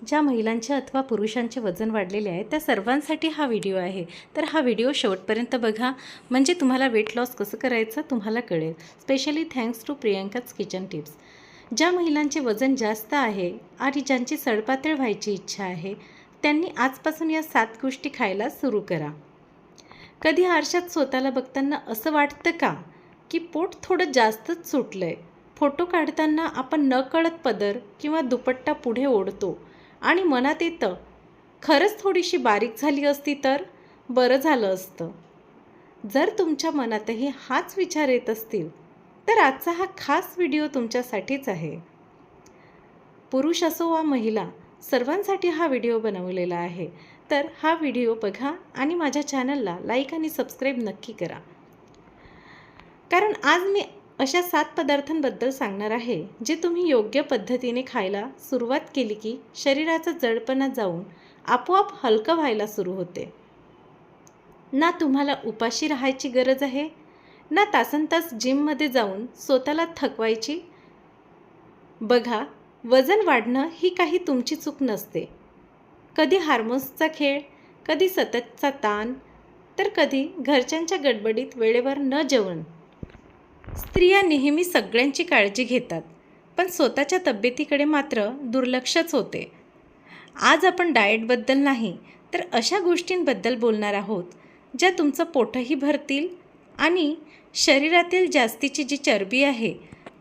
ज्या महिलांचे अथवा पुरुषांचे वजन वाढलेले आहे त्या सर्वांसाठी हा व्हिडिओ आहे. तर हा व्हिडिओ शेवटपर्यंत बघा, म्हणजे तुम्हाला वेट लॉस कसं करायचं तुम्हाला कळेल. स्पेशली थँक्स टू प्रियंकाच किचन टिप्स. ज्या महिलांचे वजन जास्त आहे आणि ज्यांची सडपातळ व्हायची इच्छा आहे, त्यांनी आजपासून या 7 गोष्टी खायला सुरू करा. कधी आरशात स्वतःला बघताना असं वाटतं का की पोट थोडं जास्तच सुटलं आहे? फोटो काढताना आपण नकळत पदर किंवा दुपट्टा पुढे ओढतो आणि मनात येतं, खरंच थोडीशी बारीक झाली असती तर बरं झालं असतं. जर तुमच्या मनातही हाच विचार येत असतील तर आजचा हा खास व्हिडिओ तुमच्यासाठीच आहे. पुरुष असो वा महिला, सर्वांसाठी हा व्हिडिओ बनवलेला आहे. तर हा व्हिडिओ बघा आणि माझ्या चॅनलला लाईक आणि सबस्क्राईब नक्की करा. कारण आज मी अशा 7 पदार्थांबद्दल सांगणार आहे जे तुम्ही योग्य पद्धतीने खायला सुरुवात केली की शरीराचा जडपणा जाऊन आपोआप हलकं व्हायला सुरू होते. ना तुम्हाला उपाशी राहायची गरज आहे, ना तासनतास जिममध्ये जाऊन स्वतःला थकवायची. बघा, वजन वाढणं ही काही तुमची चूक नसते. कधी हार्मोन्सचा खेळ, कधी सततचा ताण, तर कधी घरच्यांच्या गडबडीत वेळेवर न जेवण. स्त्रिया नेहमी सगळ्यांची काळजी घेतात, पण स्वतःच्या तब्येतीकडे मात्र दुर्लक्षच होते. आज आपण डाएटबद्दल नाही तर अशा गोष्टींबद्दल बोलणार आहोत ज्या तुमचं पोटही भरतील आणि शरीरातील जास्तीची जी चरबी आहे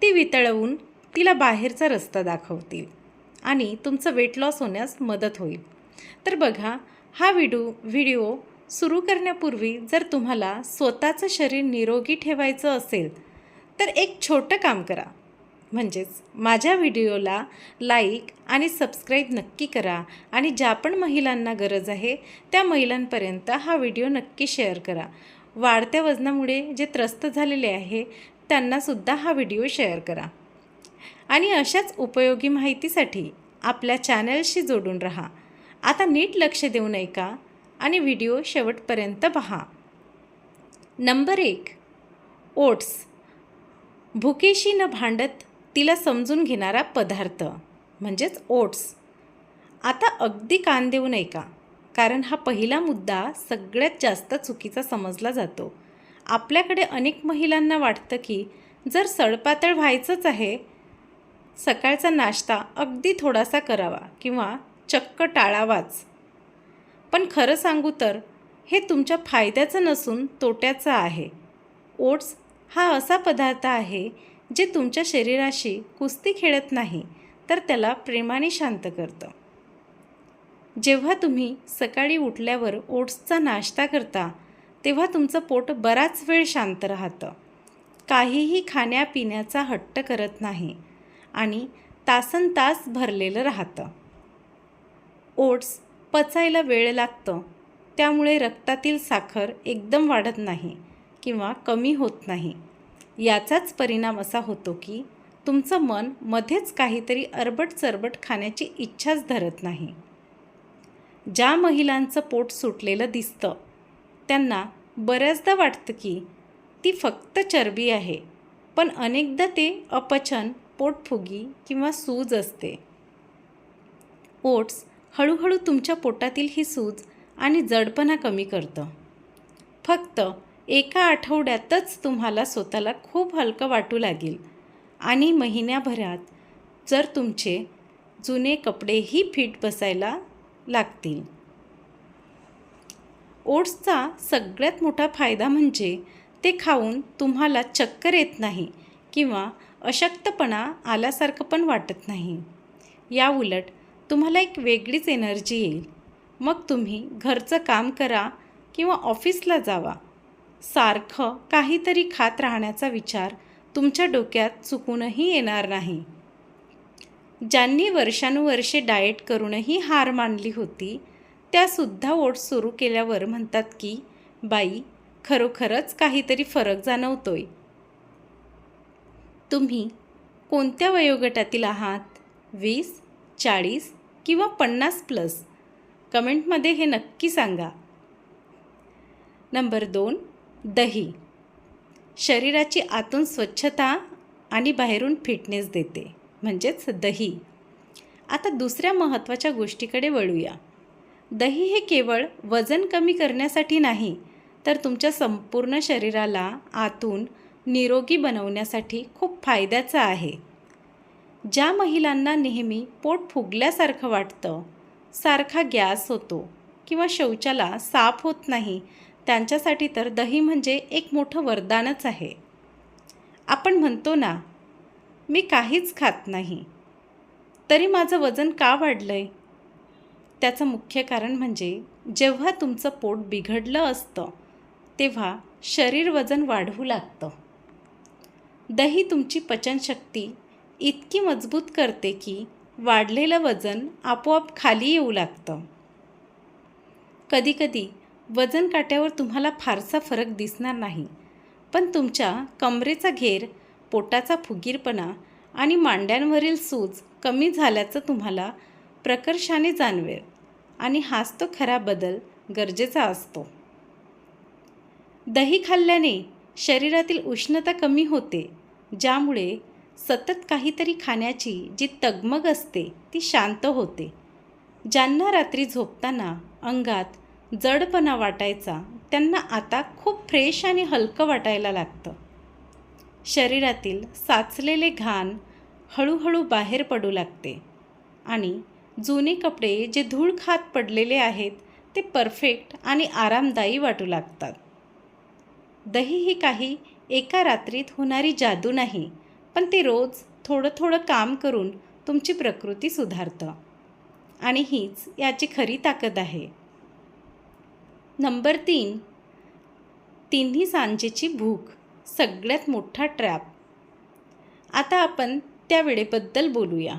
ती वितळवून तिला बाहेरचा रस्ता दाखवतील आणि तुमचं वेट लॉस होण्यास मदत होईल. तर बघा, हा व्हिडिओ सुरू करण्यापूर्वी जर तुम्हाला स्वतःचं शरीर निरोगी ठेवायचं असेल तर एक छोटं काम करा, म्हणजेच माझ्या व्हिडिओला लाईक आणि सबस्क्राईब नक्की करा आणि ज्या पण महिलांना गरज आहे त्या महिलांपर्यंत हा व्हिडिओ नक्की शेअर करा. वाढत्या वजनामुळे जे त्रस्त झालेले आहे त्यांनासुद्धा हा व्हिडिओ शेअर करा. आणि अशाच उपयोगी माहितीसाठी आपल्या चॅनलशी जोडून राहा. आता नीट लक्ष देऊन ऐका आणि व्हिडिओ शेवटपर्यंत पहा. Number 1, oats. भुकेशी न भांडत तिला समजून घेणारा पदार्थ म्हणजेच ओट्स. आता अगदी कान देऊन ऐका, कारण हा पहिला मुद्दा सगळ्यात जास्त चुकीचा समजला जातो. आपल्याकडे अनेक महिलांना वाटतं की जर सडपातळ व्हायचंच आहे, सकाळचा नाश्ता अगदी थोडासा करावा किंवा चक्क टाळावाच. पण खरं सांगू तर हे तुमच्या फायद्याचं नसून तोट्याचं आहे. ओट्स हा असा पदार्थ आहे जे तुमच्या शरीराशी कुस्ती खेळत नाही तर त्याला प्रेमाने शांत करतं. जेव्हा तुम्ही सकाळी उठल्यावर ओट्सचा नाश्ता करता तेव्हा तुमचं पोट बराच वेळ शांत राहतं, काहीही खाण्यापिण्याचा हट्ट करत नाही आणि तासनतास भरलेलं राहतं. ओट्स पचायला वेळ लागतं, त्यामुळे रक्तातील साखर एकदम वाढत नाही किंवा कमी होत नाही. याचाच परिणाम असा होतो की तुमचं मन मध्येच काहीतरी अरबट चरबट खाण्याची इच्छाच धरत नाही. ज्या महिलांचं पोट सुटलेलं दिसतं त्यांना बऱ्याचदा वाटतं की ती फक्त चरबी आहे, पण अनेकदा ते अपचन, पोटफुगी किंवा सूज असते. ओट्स हळूहळू तुमच्या पोटातील ही सूज आणि जडपणा कमी करतं. फक्त एका आठवड्यातच तुम्हाला स्वतःला खूप हलकं वाटू लागेल आणि महिन्याभरात जर तुमचे जुने कपडेही फिट बसायला लागतील. ओट्सचा सगळ्यात मोठा फायदा म्हणजे ते खाऊन तुम्हाला चक्कर येत नाही किंवा अशक्तपणा आल्यासारखं पण वाटत नाही. याउलट तुम्हाला एक वेगळीच एनर्जी येईल. मग तुम्ही घरचं काम करा किंवा ऑफिसला जावा, सारखं काहीतरी खात राहण्याचा विचार तुमच्या डोक्यात चुकूनही येणार नाही. ज्यांनी वर्षानुवर्षे डाएट करूनही हार मानली होती त्यासुद्धा ओट्स सुरू केल्यावर म्हणतात की बाई, खरोखरच काहीतरी फरक जाणवतोय. तुम्ही कोणत्या वयोगटातील आहात? 20, 40 किंवा 50+? कमेंटमध्ये हे नक्की सांगा. नंबर 2, दही. शरीराची आतून स्वच्छता आणि बाहेरून फिटनेस देते, म्हणजेच दही. आता दुसऱ्या महत्त्वाच्या गोष्टीकडे वळूया. दही हे केवळ वजन कमी करण्यासाठी नाही, तर तुमच्या संपूर्ण शरीराला आतून निरोगी बनवण्यासाठी खूप फायद्याचं आहे. ज्या महिलांना नेहमी पोट फुगल्यासारखं वाटतं, सारखा गॅस होतो किंवा शौचाला साफ होत नाही, त्यांच्यासाठी तर दही म्हणजे एक मोठं वरदानच आहे. आपण म्हणतो ना, मी काहीच खात नाही, तरी माझं वजन का वाढलं आहे? त्याचं मुख्य कारण म्हणजे जेव्हा तुमचं पोट बिघडलं असतं, तेव्हा शरीर वजन वाढवू लागतं. दही तुमची पचनशक्ती इतकी मजबूत करते की वाढलेलं वजन आपोआप खाली येऊ लागतं. कधीकधी वजन काट्यावर तुम्हाला फारसा फरक दिसणार नाही, पण तुमच्या कमरेचा घेर, पोटाचा फुगीरपणा आणि मांड्यांवरील सूज कमी झाल्याचं तुम्हाला प्रकर्षाने जाणवेल आणि हाच तो खरा बदल गरजेचा असतो. दही खाल्ल्याने शरीरातील उष्णता कमी होते, ज्यामुळे सतत काहीतरी खाण्याची जी तगमग असते ती शांत होते. ज्यांना रात्री झोपताना अंगात जडपणा वाटायचा, त्यांना आता खूप फ्रेश आणि हलकं वाटायला लागतं. शरीरातील साचलेले घाण हळूहळू बाहेर पडू लागते आणि जुने कपडे जे धूळ खात पडलेले आहेत ते परफेक्ट आणि आरामदायी वाटू लागतात. दही ही काही एका रात्रीत होणारी जादू नाही, पण ते रोज थोडं थोडं काम करून तुमची प्रकृती सुधारतं आणि हीच याची खरी ताकद आहे. नंबर 3, तिन्ही सांजेची भूक, सगळ्यात मोठा ट्रॅप. आता आपण त्या वेळेबद्दल बोलूया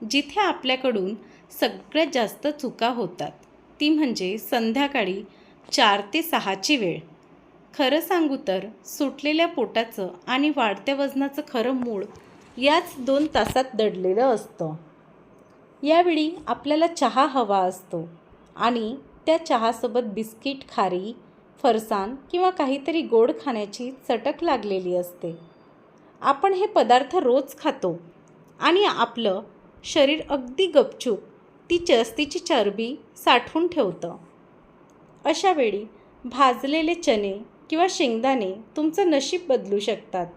जिथे आपल्याकडून सगळ्यात जास्त चुका होतात, ती म्हणजे संध्याकाळी 4 ते 6ची वेळ. खरं सांगू तर सुटलेल्या पोटाचं आणि वाढत्या वजनाचं खरं मूळ याच 2 तासात दडलेलं असतं. यावेळी आपल्याला चहा हवा असतो आणि त्या चहासोबत बिस्किट, खारी, फरसाण किंवा काहीतरी गोड खाण्याची चटक लागलेली असते. आपण हे पदार्थ रोज खातो आणि आपलं शरीर अगदी गपचूप ती जास्तीची चरबी साठवून ठेवतं. अशा वेळी भाजलेले चणे किंवा शेंगदाणे तुमचं नशीब बदलू शकतात.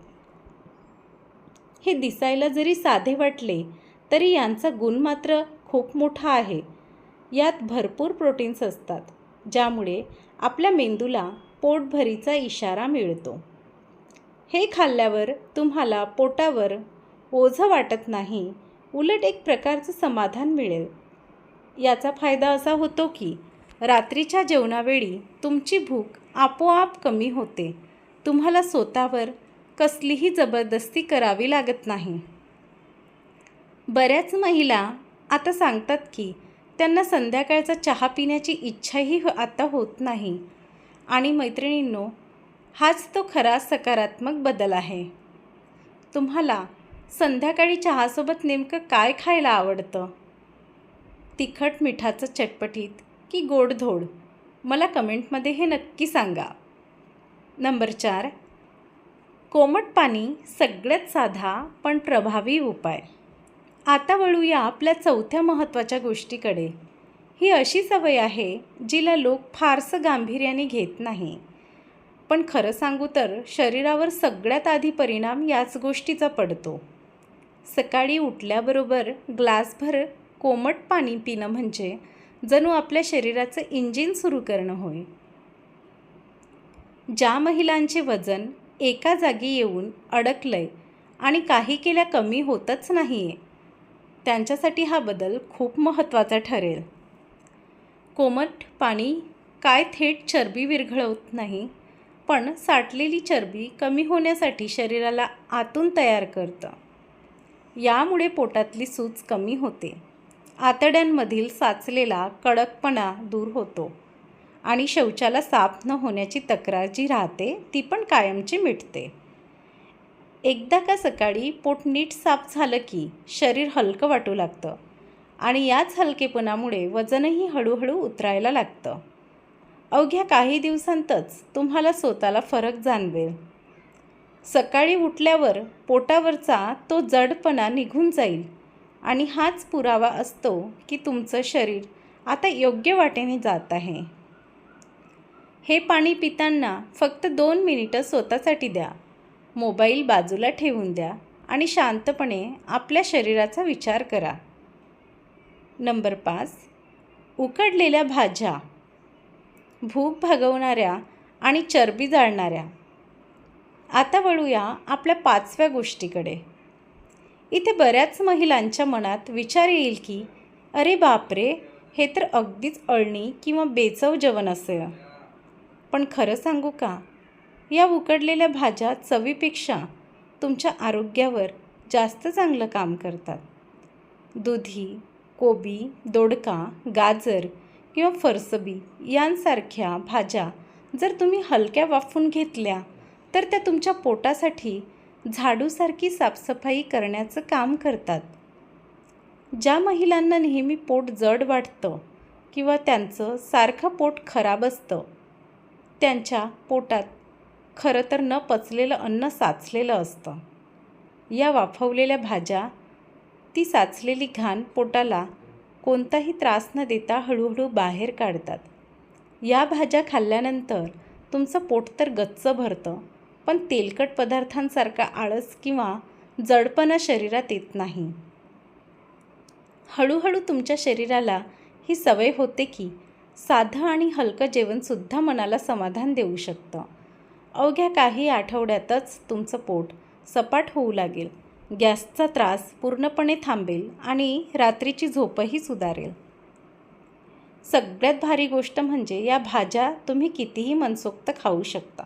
हे दिसायला जरी साधे वाटले तरी यांचा गुण मात्र खूप मोठा आहे. यात भरपूर प्रोटीन्स असतात, ज्यामुळे आपल्या मेंदूला पोटभरीचा इशारा मिळतो. हे खाल्ल्यावर तुम्हाला पोटावर ओझं वाटत नाही, उलट एक प्रकारचं समाधान मिळेल. याचा फायदा असा होतो की रात्रीच्या जेवणावेळी तुमची भूक आपोआप कमी होते. तुम्हाला स्वतःवर कसलीही जबरदस्ती करावी लागत नाही. बऱ्याच महिला आता सांगतात की त्यांना संध्याकाळचा चहा पिण्याची इच्छाही आता होत नाही. आणि मैत्रिणींनो, हाच तो खरा सकारात्मक बदल आहे. तुम्हाला संध्याकाळी चहासोबत नेमकं काय खायला आवडतं? तिखट मिठाचं चटपटीत की गोडधोड? मला कमेंटमध्ये हे नक्की सांगा. नंबर 4, कोमट पाणी, सगळ्यात साधा पण प्रभावी उपाय. आता वळूया आपल्या चौथ्या महत्त्वाच्या गोष्टीकडे. ही अशी सवय आहे जिला लोक फारसं गांभीर्याने घेत नाही, पण खरं सांगू तर शरीरावर सगळ्यात आधी परिणाम याच गोष्टीचा पडतो. सकाळी उठल्याबरोबर ग्लासभर कोमट पाणी पिणं म्हणजे जणू आपल्या शरीराचं इंजिन सुरू करणं होय. ज्या महिलांचे वजन एका जागी येऊन अडकलंय आणि काही केल्या कमी होतच नाही आहे, त्यांच्यासाठी हा बदल खूप महत्त्वाचा ठरेल. कोमट पाणी काय थेट चरबी विरघळवत नाही, पण साठलेली चरबी कमी होण्यासाठी शरीराला आतून तयार करतं. यामुळे पोटातली सूज कमी होते, आतड्यांमधील साचलेला कडकपणा दूर होतो आणि शौचाला साफ न होण्याची तक्रार जी राहते ती पण कायमची मिटते. एकदा का सकाळी पोट नीट साफ झालं की शरीर हलकं वाटू लागतं आणि याच हलकेपणामुळे वजनही हळूहळू उतरायला लागतं. अवघ्या काही दिवसांतच तुम्हाला स्वतःला फरक जाणवेल. सकाळी उठल्यावर पोटावरचा तो जडपणा निघून जाईल आणि हाच पुरावा असतो की तुमचं शरीर आता योग्य वाटेने जात आहे. हे पाणी पिताना फक्त 2 मिनिटं स्वतःसाठी द्या. मोबाईल बाजूला ठेवून द्या आणि शांतपणे आपल्या शरीराचा विचार करा. नंबर 5. उकडलेल्या भाज्या, भूक भागवणाऱ्या आणि चरबी जाळणाऱ्या. आता वळूया आपल्या 5व्या गोष्टीकडे. इथे बऱ्याच महिलांच्या मनात विचार येईल की अरे बापरे, हे तर अगदीच अळणी किंवा बेचव जेवण असेल. पण खरं सांगू का, या उकडलेल्या भाज्या चवीपेक्षा तुमच्या आरोग्यावर जास्त चांगलं काम करतात. दुधी, कोबी, दोडका, गाजर किंवा फरसबी यांसारख्या भाज्या जर तुम्ही हलक्या वाफून घेतल्या तर त्या तुमच्या पोटासाठी झाडूसारखी साफसफाई करण्याचं काम करतात. ज्या महिलांना नेहमी पोट जड वाटतं किंवा त्यांचं सारखं पोट खराब असतं, त्यांच्या पोटात खरं तर न पचलेलं अन्न साचलेलं असतं. या वाफवलेल्या भाज्या ती साचलेली घाण पोटाला कोणताही त्रास न देता हळूहळू बाहेर काढतात. या भाज्या खाल्ल्यानंतर तुमचं पोट तर गच्च भरतं, पण तेलकट पदार्थांसारखा आळस किंवा जडपणा शरीरात येत नाही. हळूहळू तुमच्या शरीराला ही सवय होते की साधं आणि हलकं जेवणसुद्धा मनाला समाधान देऊ शकतं. अवघ्या काही आठवड्यातच तुमचं पोट सपाट होऊ लागेल, गॅसचा त्रास पूर्णपणे थांबेल आणि रात्रीची झोपही सुधारेल. सगळ्यात भारी गोष्ट म्हणजे या भाज्या तुम्ही कितीही मनसोक्त खाऊ शकता.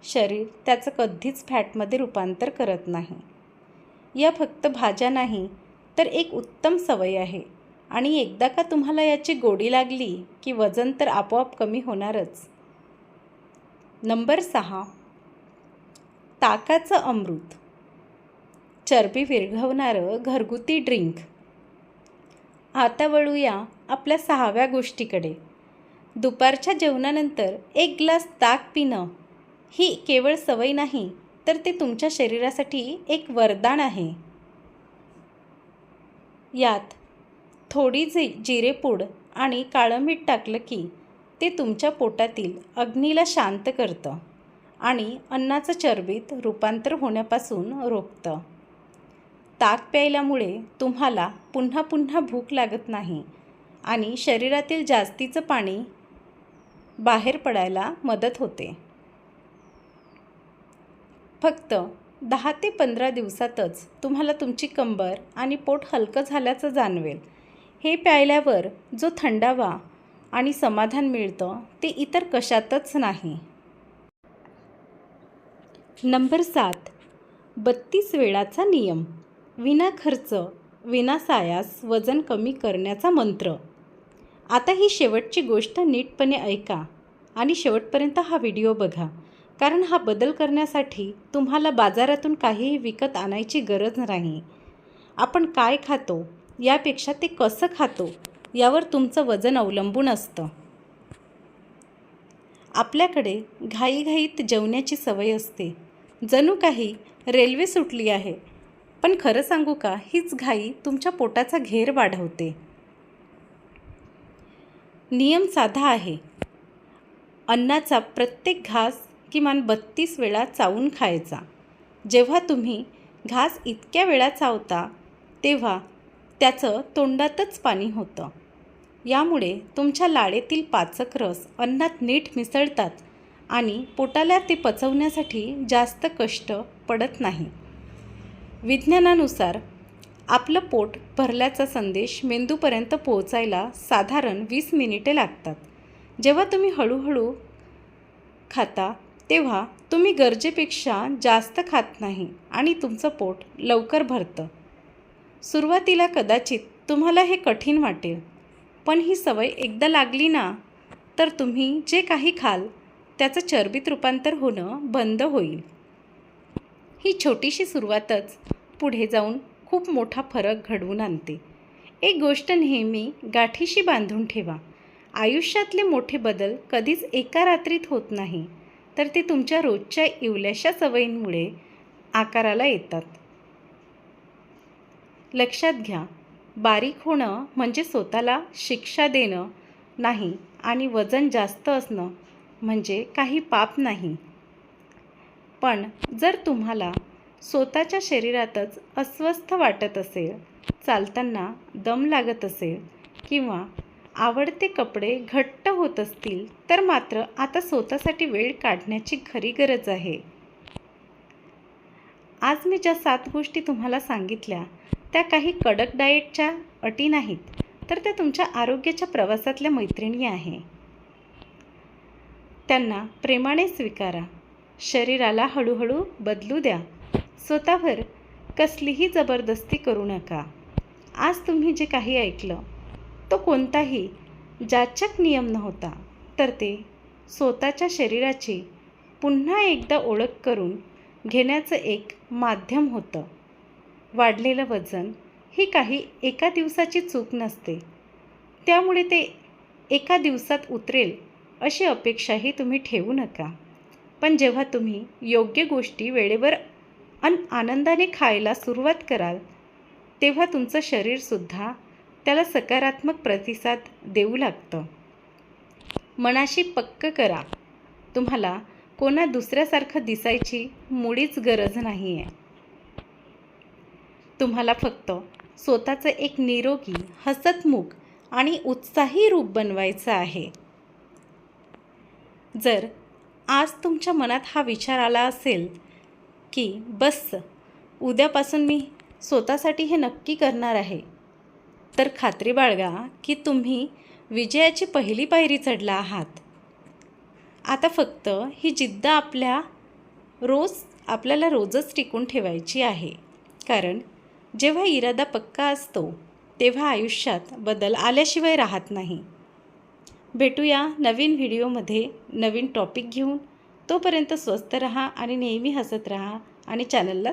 शरीर त्याचं कधीच फॅटमध्ये रूपांतर करत नाही. या फक्त भाज्या नाही तर एक उत्तम सवय आहे आणि एकदा का तुम्हाला याची गोडी लागली की वजन तर आपोआप कमी होणारच. नंबर 6. ताकाचं अमृत, चरबी विरघळवणारं घरगुती ड्रिंक. आता वळूया आपल्या 6व्या गोष्टीकडे. दुपारच्या जेवणानंतर 1 ग्लास ताक पिणं ही केवळ सवय नाही तर ते तुमच्या शरीरासाठी एक वरदान आहे. यात थोडी जिरेपूड आणि काळं मीठ टाकलं की ते तुमच्या पोटातील अग्नीला शांत करतं आणि अन्नाचं चरबीत रूपांतर होण्यापासून रोखतं. ताक प्यायल्यामुळे तुम्हाला पुन्हा पुन्हा भूक लागत नाही आणि शरीरातील जास्तीचं पाणी बाहेर पडायला मदत होते. फक्त 10 ते 15 दिवसातच तुम्हाला तुमची कंबर आणि पोट हलकं झाल्याचं जाणवेल. हे प्यायल्यावर जो थंडावा आणि समाधान मिळतं ते इतर कशातच नाही. नंबर 7. 32 वेळाचा नियम, विना खर्च विना सायास वजन कमी करण्याचा मंत्र. आता ही शेवटची गोष्ट नीटपणे ऐका आणि शेवटपर्यंत हा व्हिडिओ बघा, कारण हा बदल करण्यासाठी तुम्हाला बाजारातून काहीही विकत आणायची गरज नाही. आपण काय खातो यापेक्षा ते कसं खातो यावर तुमचं वजन अवलंबून असतं. आपल्याकडे घाईघाईत जेवण्याची सवय असते, जणू काही रेल्वे सुटली आहे. पण खरं सांगू का, हीच घाई तुमच्या पोटाचा घेर वाढवते. नियम साधा आहे. अन्नाचा प्रत्येक घास किमान 32 वेळा चावून खायचा. जेव्हा तुम्ही घास इतक्या वेळा चावता तेव्हा त्याचं तोंडातच पाणी होतं. यामुळे तुमच्या लाळेतील पाचक रस अन्नात नीट मिसळतात आणि पोटाला ते पचवण्यासाठी जास्त कष्ट पडत नाही. विज्ञानानुसार आपलं पोट भरल्याचा संदेश मेंदूपर्यंत पोहोचायला साधारण 20 मिनिटे लागतात. जेव्हा तुम्ही हळूहळू खाता तेव्हा तुम्ही गरजेपेक्षा जास्त खात नाही आणि तुमचं पोट लवकर भरतं. सुरुवातीला कदाचित तुम्हाला हे कठीण वाटेल, पण ही सवय एकदा लागली ना तर तुम्ही जे काही खाल त्याचं चरबीत रूपांतर होणं बंद होईल. ही छोटीशी सुरुवातच पुढे जाऊन खूप मोठा फरक घडवून आणते. एक गोष्ट नेहमी गाठीशी बांधून ठेवा, आयुष्यातले मोठे बदल कधीच एका रात्रीत होत नाही, तर ते तुमच्या रोजच्या इवल्याशा सवयींमुळे आकाराला येतात. लक्षात घ्या, बारीक होणं म्हणजे स्वतःला शिक्षा देणं नाही आणि वजन जास्त असणं म्हणजे काही पाप नाही. पण जर तुम्हाला स्वतःच्या शरीरातच अस्वस्थ वाटत असेल, चालताना दम लागत असेल किंवा आवडते कपडे घट्ट होत असतील, तर मात्र आता स्वतःसाठी वेळ काढण्याची खरी गरज आहे. आज मी ज्या 7 गोष्टी तुम्हाला सांगितल्या त्या काही कडक डाएटच्या अटी नाहीत, तर त्या तुमच्या आरोग्याच्या प्रवासातल्या मैत्रिणी आहे. त्यांना प्रेमाने स्वीकारा. शरीराला हळूहळू बदलू द्या. स्वतःवर कसलीही जबरदस्ती करू नका. आज तुम्ही जे काही ऐकलं तो कोणताही जाचक नियम नव्हता, तर ते स्वतःच्या शरीराची पुन्हा एकदा ओळख करून घेण्याचं एक माध्यम होतं. वाढलेलं वजन ही काही एका दिवसाची चूक नसते, त्यामुळे ते एका दिवसात उतरेल अशी अपेक्षाही तुम्ही ठेवू नका. पण जेव्हा तुम्ही योग्य गोष्टी वेळेवर आनंदाने खायला सुरुवात कराल, तेव्हा तुमचं शरीरसुद्धा त्याला सकारात्मक प्रतिसाद देऊ लागतं. मनाशी पक्क करा, तुम्हाला कोणा दुसऱ्यासारखं दिसायची मुळीच गरज नाही आहे. तुम्हाला फक्त स्वतःचं एक निरोगी, हसतमुख आणि उत्साही रूप बनवायचं आहे. जर आज तुमच्या मनात हा विचार आला असेल की बस उद्यापासून मी स्वतःसाठी हे नक्की करणार आहे, तर खात्री बाळगा की तुम्ही विजयाची पहिली पायरी चढला आहात. आता फक्त ही जिद्द आपल्याला रोजच टिकून ठेवायची आहे. कारण जेव्हा इरादा पक्का असतो तेव्हा आयुष्यात बदल आल्याशिवाय राहत नाही. भेटूया नवीन व्हिडिओमध्ये नवीन टॉपिक घेऊन. तोपर्यंत स्वस्थ रहा आणि नेहमी हसत रहा आणि चॅनलला